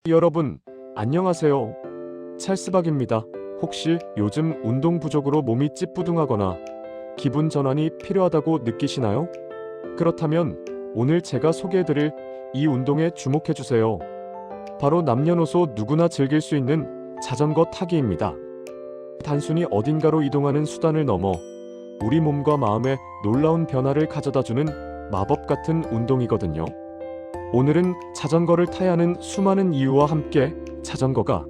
여러분, 안녕하세요. 찰스박입니다. 혹시 요즘 운동 부족으로 몸이 찌뿌둥하거나 기분 전환이 필요하다고 느끼시나요? 그렇다면 오늘 제가 소개해드릴 이 운동에 주목해주세요. 바로 남녀노소 누구나 즐길 수 있는 자전거 타기입니다. 단순히 어딘가로 이동하는 수단을 넘어 우리 몸과 마음에 놀라운 변화를 가져다주는 마법 같은 운동이거든요. 오늘은 자전거를 타야 하는 수많은 이유와 함께 자전거가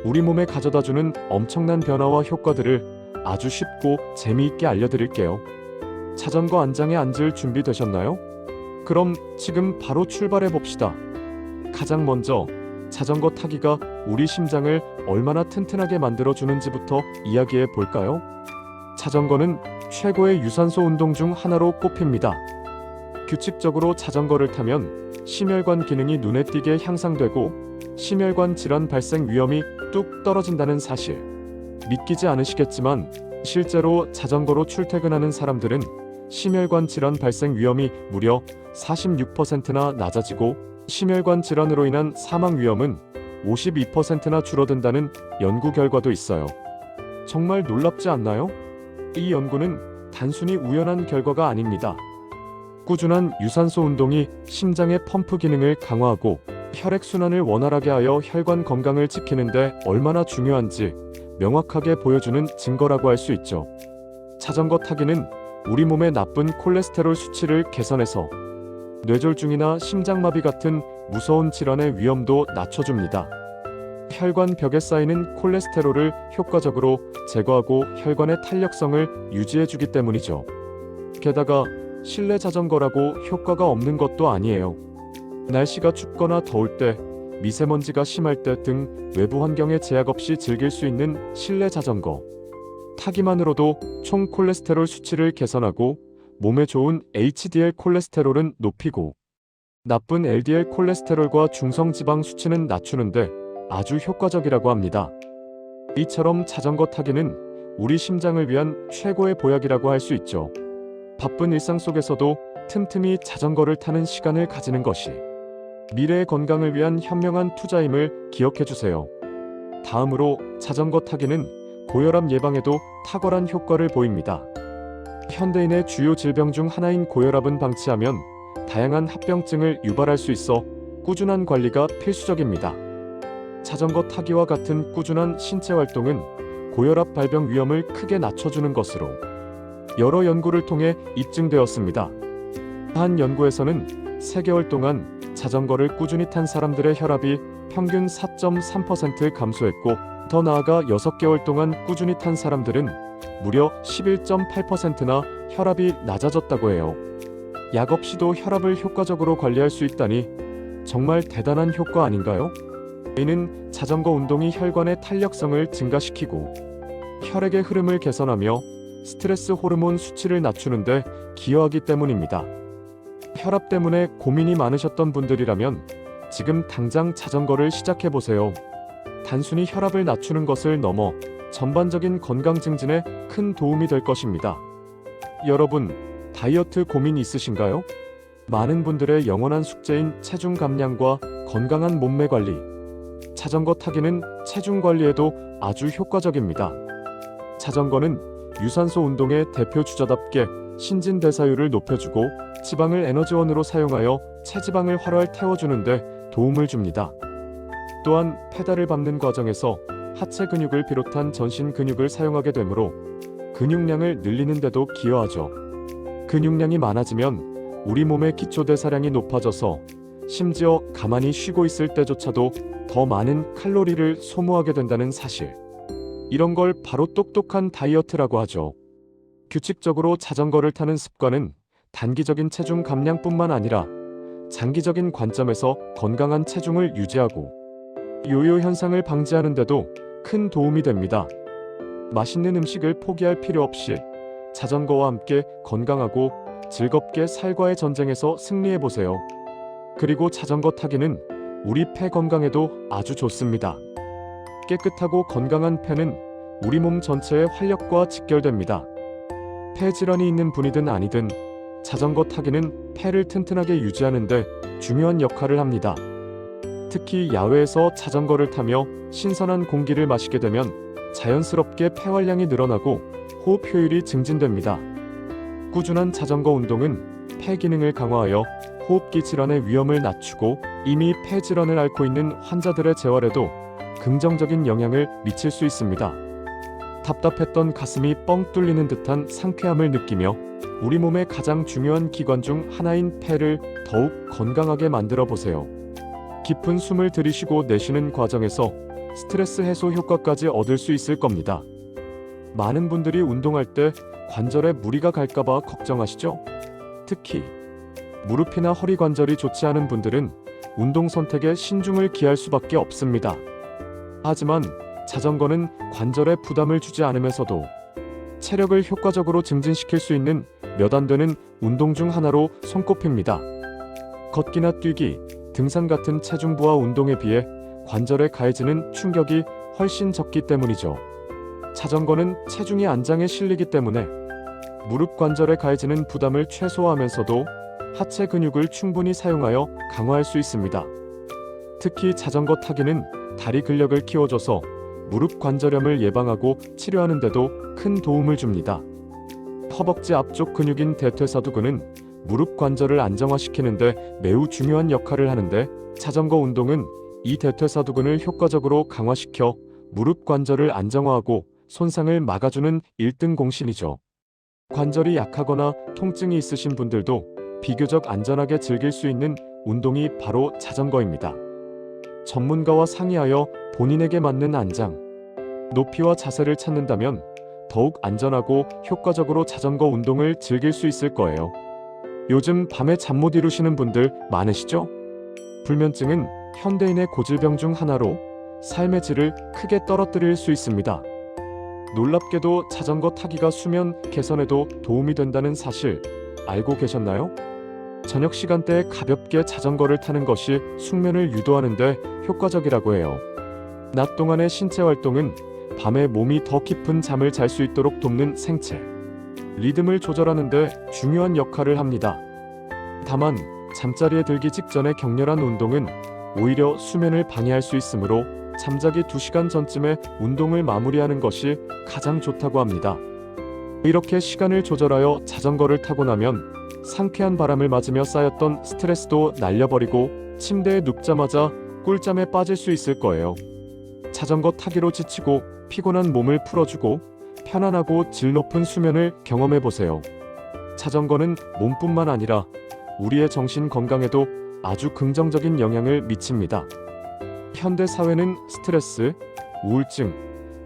우리 몸에 가져다주는 엄청난 변화와 효과들을 아주 쉽고 재미있게 알려드릴게요. 자전거 안장에 앉을 준비 되셨나요? 그럼 지금 바로 출발해 봅시다. 가장 먼저 자전거 타기가 우리 심장을 얼마나 튼튼하게 만들어주는지부터 이야기해 볼까요? 자전거는 최고의 유산소 운동 중 하나로 꼽힙니다. 규칙적으로 자전거를 타면 심혈관 기능이 눈에 띄게 향상되고 심혈관 질환 발생 위험이 뚝 떨어진다는 사실. 믿기지 않으시겠지만 실제로 자전거로 출퇴근하는 사람들은 심혈관 질환 발생 위험이 무려 46%나 낮아지고 심혈관 질환으로 인한 사망 위험은 52%나 줄어든다는 연구 결과도 있어요. 정말 놀랍지 않나요? 이 연구는 단순히 우연한 결과가 아닙니다. 꾸준한 유산소 운동이 심장의 펌프 기능을 강화하고 혈액순환을 원활하게 하여 혈관 건강을 지키는데 얼마나 중요한지 명확하게 보여주는 증거라고 할 수 있죠. 자전거 타기는 우리 몸의 나쁜 콜레스테롤 수치를 개선해서 뇌졸중이나 심장마비 같은 무서운 질환의 위험도 낮춰줍니다. 혈관 벽에 쌓이는 콜레스테롤을 효과적으로 제거하고 혈관의 탄력성을 유지해주기 때문이죠. 게다가 실내 자전거라고 효과가 없는 것도 아니에요. 날씨가 춥거나 더울 때, 미세먼지가 심할 때 등 외부 환경의 제약 없이 즐길 수 있는 실내 자전거. 타기만으로도 총 콜레스테롤 수치를 개선하고 몸에 좋은 HDL 콜레스테롤은 높이고 나쁜 LDL 콜레스테롤과 중성지방 수치는 낮추는데 아주 효과적이라고 합니다. 이처럼 자전거 타기는 우리 심장을 위한 최고의 보약이라고 할 수 있죠. 바쁜 일상 속에서도 틈틈이 자전거를 타는 시간을 가지는 것이 미래의 건강을 위한 현명한 투자임을 기억해주세요. 다음으로 자전거 타기는 고혈압 예방에도 탁월한 효과를 보입니다. 현대인의 주요 질병 중 하나인 고혈압은 방치하면 다양한 합병증을 유발할 수 있어 꾸준한 관리가 필수적입니다. 자전거 타기와 같은 꾸준한 신체 활동은 고혈압 발병 위험을 크게 낮춰주는 것으로 여러 연구를 통해 입증되었습니다. 한 연구에서는 3개월 동안 자전거를 꾸준히 탄 사람들의 혈압이 평균 4.3% 감소했고, 더 나아가 6개월 동안 꾸준히 탄 사람들은 무려 11.8%나 혈압이 낮아졌다고 해요. 약 없이도 혈압을 효과적으로 관리할 수 있다니 정말 대단한 효과 아닌가요? 이는 자전거 운동이 혈관의 탄력성을 증가시키고 혈액의 흐름을 개선하며 스트레스 호르몬 수치를 낮추는데 기여하기 때문입니다. 혈압 때문에 고민이 많으셨던 분들이라면 지금 당장 자전거를 시작해보세요. 단순히 혈압을 낮추는 것을 넘어 전반적인 건강 증진에 큰 도움이 될 것입니다. 여러분, 다이어트 고민 있으신가요? 많은 분들의 영원한 숙제인 체중 감량과 건강한 몸매 관리. 자전거 타기는 체중 관리에도 아주 효과적입니다. 자전거는 유산소 운동의 대표 주자답게 신진대사율을 높여주고 지방을 에너지원으로 사용하여 체지방을 활활 태워주는데 도움을 줍니다. 또한 페달을 밟는 과정에서 하체 근육을 비롯한 전신 근육을 사용하게 되므로 근육량을 늘리는 데도 기여하죠. 근육량이 많아지면 우리 몸의 기초대사량이 높아져서 심지어 가만히 쉬고 있을 때조차도 더 많은 칼로리를 소모하게 된다는 사실. 이런 걸 바로 똑똑한 다이어트라고 하죠. 규칙적으로 자전거를 타는 습관은 단기적인 체중 감량뿐만 아니라 장기적인 관점에서 건강한 체중을 유지하고 요요 현상을 방지하는 데도 큰 도움이 됩니다. 맛있는 음식을 포기할 필요 없이 자전거와 함께 건강하고 즐겁게 살과의 전쟁에서 승리해보세요. 그리고 자전거 타기는 우리 폐 건강에도 아주 좋습니다. 깨끗하고 건강한 폐는 우리 몸 전체의 활력과 직결됩니다. 폐 질환이 있는 분이든 아니든 자전거 타기는 폐를 튼튼하게 유지하는 데 중요한 역할을 합니다. 특히 야외에서 자전거를 타며 신선한 공기를 마시게 되면 자연스럽게 폐활량이 늘어나고 호흡 효율이 증진됩니다. 꾸준한 자전거 운동은 폐 기능을 강화하여 호흡기 질환의 위험을 낮추고 이미 폐 질환을 앓고 있는 환자들의 재활에도 긍정적인 영향을 미칠 수 있습니다. 답답했던 가슴이 뻥 뚫리는 듯한 상쾌함을 느끼며 우리 몸의 가장 중요한 기관 중 하나인 폐를 더욱 건강하게 만들어 보세요. 깊은 숨을 들이쉬고 내쉬는 과정에서 스트레스 해소 효과까지 얻을 수 있을 겁니다. 많은 분들이 운동할 때 관절에 무리가 갈까봐 걱정하시죠? 특히 무릎이나 허리 관절이 좋지 않은 분들은 운동 선택에 신중을 기할 수밖에 없습니다. 하지만 자전거는 관절에 부담을 주지 않으면서도 체력을 효과적으로 증진시킬 수 있는 몇 안 되는 운동 중 하나로 손꼽힙니다. 걷기나 뛰기, 등산 같은 체중부하 운동에 비해 관절에 가해지는 충격이 훨씬 적기 때문이죠. 자전거는 체중이 안장에 실리기 때문에 무릎 관절에 가해지는 부담을 최소화하면서도 하체 근육을 충분히 사용하여 강화할 수 있습니다. 특히 자전거 타기는 다리 근력을 키워줘서 무릎 관절염을 예방하고 치료하는 데도 큰 도움을 줍니다. 허벅지 앞쪽 근육인 대퇴사두근은 무릎 관절을 안정화시키는데 매우 중요한 역할을 하는데 자전거 운동은 이 대퇴사두근을 효과적으로 강화시켜 무릎 관절을 안정화하고 손상을 막아주는 1등 공신이죠. 관절이 약하거나 통증이 있으신 분들도 비교적 안전하게 즐길 수 있는 운동이 바로 자전거입니다. 전문가와 상의하여 본인에게 맞는 안장, 높이와 자세를 찾는다면 더욱 안전하고 효과적으로 자전거 운동을 즐길 수 있을 거예요. 요즘 밤에 잠 못 이루시는 분들 많으시죠? 불면증은 현대인의 고질병 중 하나로 삶의 질을 크게 떨어뜨릴 수 있습니다. 놀랍게도 자전거 타기가 수면 개선에도 도움이 된다는 사실 알고 계셨나요? 저녁 시간대에 가볍게 자전거를 타는 것이 숙면을 유도하는 데 효과적이라고 해요. 낮 동안의 신체 활동은 밤에 몸이 더 깊은 잠을 잘 수 있도록 돕는 생체 리듬을 조절하는 데 중요한 역할을 합니다. 다만 잠자리에 들기 직전의 격렬한 운동은 오히려 수면을 방해할 수 있으므로 잠자기 2시간 전쯤에 운동을 마무리하는 것이 가장 좋다고 합니다. 이렇게 시간을 조절하여 자전거를 타고 나면 상쾌한 바람을 맞으며 쌓였던 스트레스도 날려버리고 침대에 눕자마자 꿀잠에 빠질 수 있을 거예요. 자전거 타기로 지치고 피곤한 몸을 풀어주고 편안하고 질 높은 수면을 경험해보세요. 자전거는 몸뿐만 아니라 우리의 정신 건강에도 아주 긍정적인 영향을 미칩니다. 현대 사회는 스트레스, 우울증,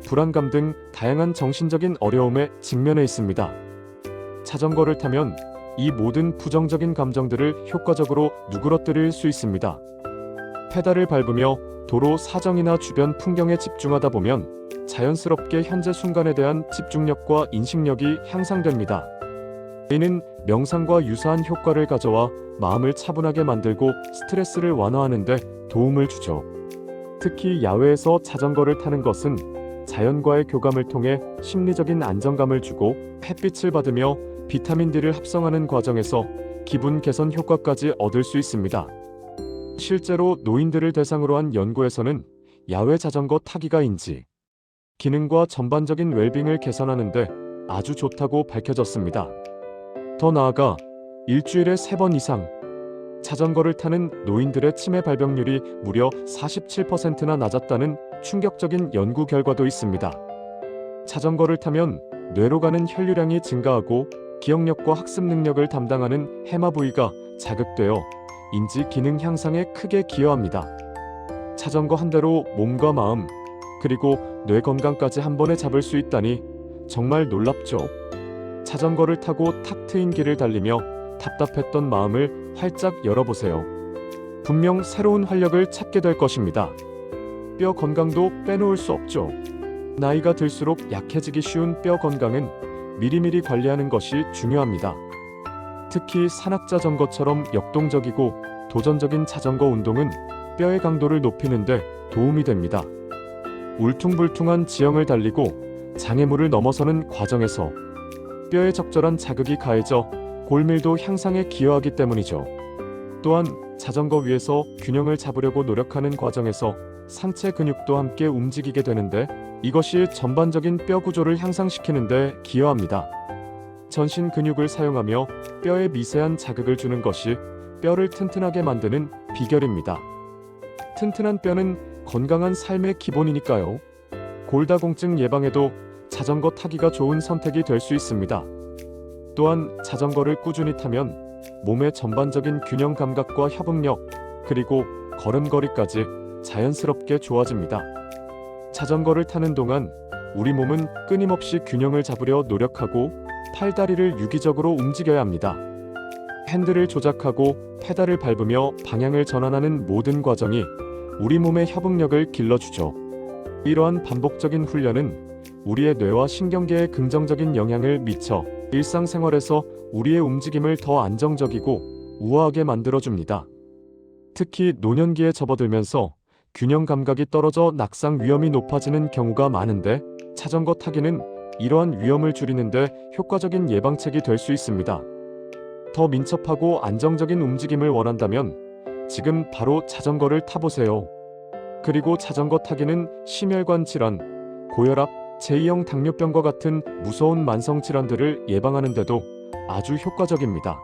불안감 등 다양한 정신적인 어려움에 직면해 있습니다. 자전거를 타면 이 모든 부정적인 감정들을 효과적으로 누그러뜨릴 수 있습니다. 페달을 밟으며 도로 사정이나 주변 풍경에 집중하다 보면 자연스럽게 현재 순간에 대한 집중력과 인식력이 향상됩니다. 이는 명상과 유사한 효과를 가져와 마음을 차분하게 만들고 스트레스를 완화하는 데 도움을 주죠. 특히 야외에서 자전거를 타는 것은 자연과의 교감을 통해 심리적인 안정감을 주고 햇빛을 받으며 비타민 D를 합성하는 과정에서 기분 개선 효과까지 얻을 수 있습니다. 실제로 노인들을 대상으로 한 연구에서는 야외 자전거 타기가 인지, 기능과 전반적인 웰빙을 개선하는 데 아주 좋다고 밝혀졌습니다. 더 나아가 일주일에 3번 이상 자전거를 타는 노인들의 치매 발병률이 무려 47%나 낮았다는 충격적인 연구 결과도 있습니다. 자전거를 타면 뇌로 가는 혈류량이 증가하고 기억력과 학습 능력을 담당하는 해마 부위가 자극되어 인지 기능 향상에 크게 기여합니다. 자전거 한 대로 몸과 마음, 그리고 뇌 건강까지 한 번에 잡을 수 있다니 정말 놀랍죠. 자전거를 타고 탁 트인 길을 달리며 답답했던 마음을 활짝 열어보세요. 분명 새로운 활력을 찾게 될 것입니다. 뼈 건강도 빼놓을 수 없죠. 나이가 들수록 약해지기 쉬운 뼈 건강은 미리미리 관리하는 것이 중요합니다. 특히 산악자전거처럼 역동적이고 도전적인 자전거 운동은 뼈의 강도를 높이는 데 도움이 됩니다. 울퉁불퉁한 지형을 달리고 장애물을 넘어서는 과정에서 뼈에 적절한 자극이 가해져 골밀도 향상에 기여하기 때문이죠. 또한 자전거 위에서 균형을 잡으려고 노력하는 과정에서 상체 근육도 함께 움직이게 되는데 이것이 전반적인 뼈 구조를 향상시키는 데 기여합니다. 전신 근육을 사용하며 뼈에 미세한 자극을 주는 것이 뼈를 튼튼하게 만드는 비결입니다. 튼튼한 뼈는 건강한 삶의 기본이니까요. 골다공증 예방에도 자전거 타기가 좋은 선택이 될 수 있습니다. 또한 자전거를 꾸준히 타면 몸의 전반적인 균형 감각과 협응력, 그리고 걸음걸이까지 자연스럽게 좋아집니다. 자전거를 타는 동안 우리 몸은 끊임없이 균형을 잡으려 노력하고 팔다리를 유기적으로 움직여야 합니다. 핸들을 조작하고 페달을 밟으며 방향을 전환하는 모든 과정이 우리 몸의 협응력을 길러주죠. 이러한 반복적인 훈련은 우리의 뇌와 신경계에 긍정적인 영향을 미쳐 일상생활에서 우리의 움직임을 더 안정적이고 우아하게 만들어줍니다. 특히 노년기에 접어들면서 균형 감각이 떨어져 낙상 위험이 높아지는 경우가 많은데 자전거 타기는 이러한 위험을 줄이는데 효과적인 예방책이 될 수 있습니다. 더 민첩하고 안정적인 움직임을 원한다면 지금 바로 자전거를 타보세요. 그리고 자전거 타기는 심혈관 질환, 고혈압, 제2형 당뇨병과 같은 무서운 만성 질환들을 예방하는 데도 아주 효과적입니다.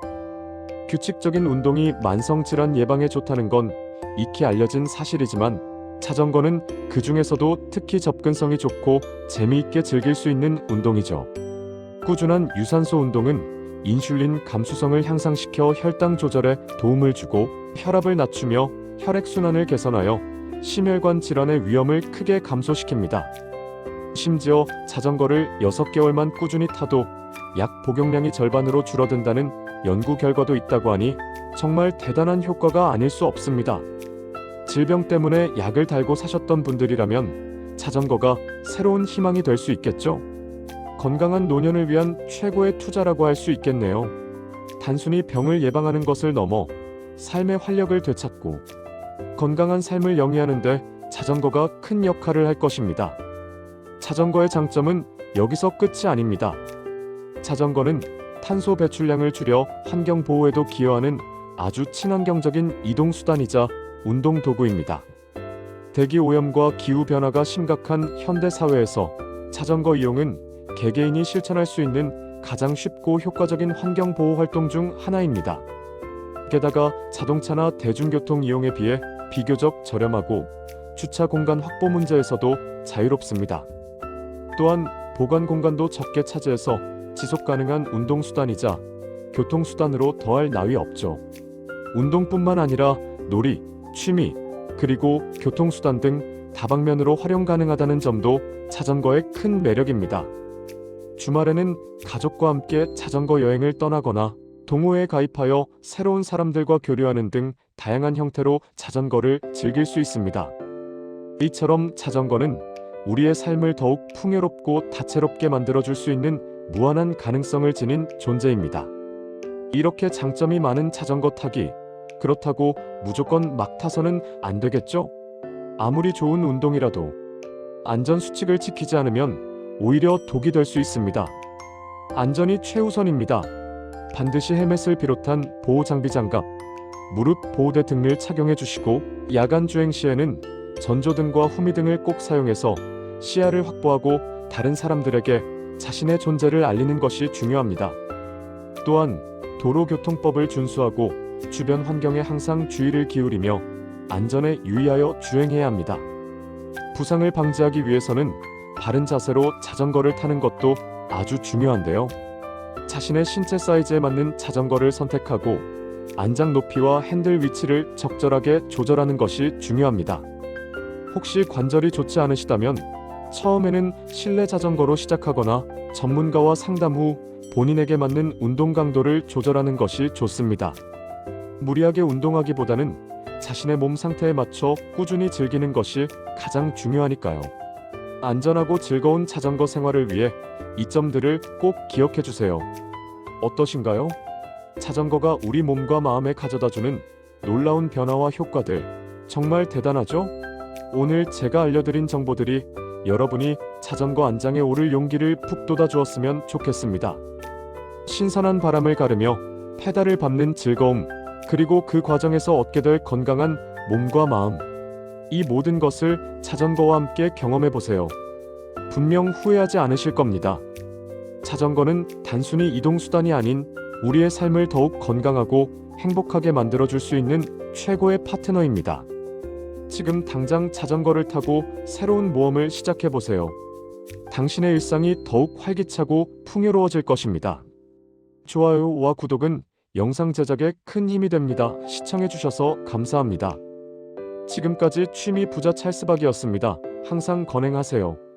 규칙적인 운동이 만성 질환 예방에 좋다는 건 익히 알려진 사실이지만 자전거는 그 중에서도 특히 접근성이 좋고 재미있게 즐길 수 있는 운동이죠. 꾸준한 유산소 운동은 인슐린 감수성을 향상시켜 혈당 조절에 도움을 주고 혈압을 낮추며 혈액순환을 개선하여 심혈관 질환의 위험을 크게 감소시킵니다. 심지어 자전거를 6개월만 꾸준히 타도 약 복용량이 절반으로 줄어든다는 연구 결과도 있다고 하니 정말 대단한 효과가 아닐 수 없습니다. 질병 때문에 약을 달고 사셨던 분들이라면 자전거가 새로운 희망이 될 수 있겠죠? 건강한 노년을 위한 최고의 투자라고 할 수 있겠네요. 단순히 병을 예방하는 것을 넘어 삶의 활력을 되찾고 건강한 삶을 영위하는 데 자전거가 큰 역할을 할 것입니다. 자전거의 장점은 여기서 끝이 아닙니다. 자전거는 탄소 배출량을 줄여 환경 보호에도 기여하는 아주 친환경적인 이동수단이자 운동 도구입니다. 대기 오염과 기후 변화가 심각한 현대 사회에서 자전거 이용은 개개인이 실천할 수 있는 가장 쉽고 효과적인 환경 보호 활동 중 하나입니다. 게다가 자동차나 대중교통 이용에 비해 비교적 저렴하고 주차 공간 확보 문제에서도 자유롭습니다. 또한 보관 공간도 적게 차지해서 지속 가능한 운동수단이자 교통수단으로 더할 나위 없죠. 운동뿐만 아니라 놀이, 취미, 그리고 교통수단 등 다방면으로 활용 가능하다는 점도 자전거의 큰 매력입니다. 주말에는 가족과 함께 자전거 여행을 떠나거나 동호회에 가입하여 새로운 사람들과 교류하는 등 다양한 형태로 자전거를 즐길 수 있습니다. 이처럼 자전거는 우리의 삶을 더욱 풍요롭고 다채롭게 만들어줄 수 있는 무한한 가능성을 지닌 존재입니다. 이렇게 장점이 많은 자전거 타기, 그렇다고 무조건 막 타서는 안 되겠죠? 아무리 좋은 운동이라도 안전수칙을 지키지 않으면 오히려 독이 될 수 있습니다. 안전이 최우선입니다. 반드시 헬멧을 비롯한 보호장비 장갑, 무릎 보호대 등을 착용해 주시고 야간 주행 시에는 전조등과 후미등을 꼭 사용해서 시야를 확보하고 다른 사람들에게 자신의 존재를 알리는 것이 중요합니다. 또한 도로교통법을 준수하고 주변 환경에 항상 주의를 기울이며 안전에 유의하여 주행해야 합니다. 부상을 방지하기 위해서는 바른 자세로 자전거를 타는 것도 아주 중요한데요. 자신의 신체 사이즈에 맞는 자전거를 선택하고 안장 높이와 핸들 위치를 적절하게 조절하는 것이 중요합니다. 혹시 관절이 좋지 않으시다면 처음에는 실내 자전거로 시작하거나 전문가와 상담 후 본인에게 맞는 운동 강도를 조절하는 것이 좋습니다. 무리하게 운동하기보다는 자신의 몸 상태에 맞춰 꾸준히 즐기는 것이 가장 중요하니까요. 안전하고 즐거운 자전거 생활을 위해 이 점들을 꼭 기억해 주세요. 어떠신가요? 자전거가 우리 몸과 마음에 가져다주는 놀라운 변화와 효과들 정말 대단하죠? 오늘 제가 알려드린 정보들이 여러분이 자전거 안장에 오를 용기를 푹 돋아주었으면 좋겠습니다. 신선한 바람을 가르며 페달을 밟는 즐거움, 그리고 그 과정에서 얻게 될 건강한 몸과 마음, 이 모든 것을 자전거와 함께 경험해 보세요. 분명 후회하지 않으실 겁니다. 자전거는 단순히 이동수단이 아닌 우리의 삶을 더욱 건강하고 행복하게 만들어줄 수 있는 최고의 파트너입니다. 지금 당장 자전거를 타고 새로운 모험을 시작해 보세요. 당신의 일상이 더욱 활기차고 풍요로워질 것입니다. 좋아요와 구독은 영상 제작에 큰 힘이 됩니다. 시청해주셔서 감사합니다. 지금까지 취미 부자 찰스박이었습니다. 항상 건행하세요.